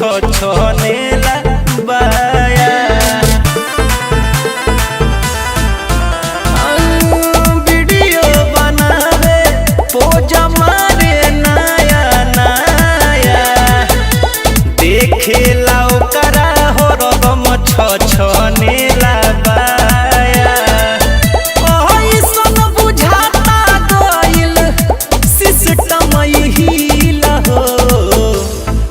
छनेला बाया। वीडियो बनावे पोज मारे नया नया, देखेला ओकरा हरदम छनेला बाया। ओइसन बुझाता गइल सिस्टम हिला हो,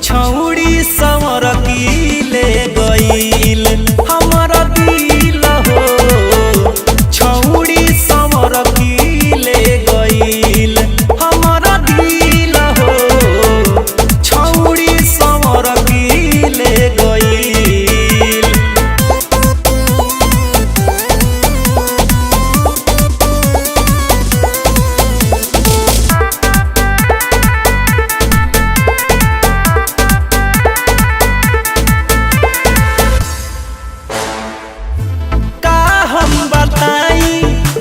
छौड़ी समर की ले गइल हमर दिल हो, छौड़ी समर की ले गइल हमर दिल हो, छौड़ी समर की ले गइल।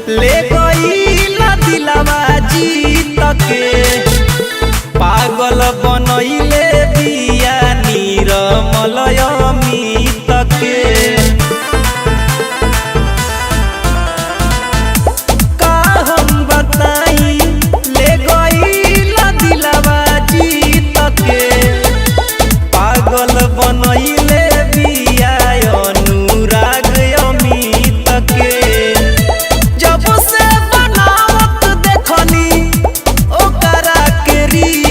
ले गइला दिलवा जीत के, पागल बनैले बिया निर्मल अमित के। का हम बताई ले गइला दिलवा जीत के, पागल बनैले बिया अनुराग अमित के। जब से बनावत देखनी ओकरा के री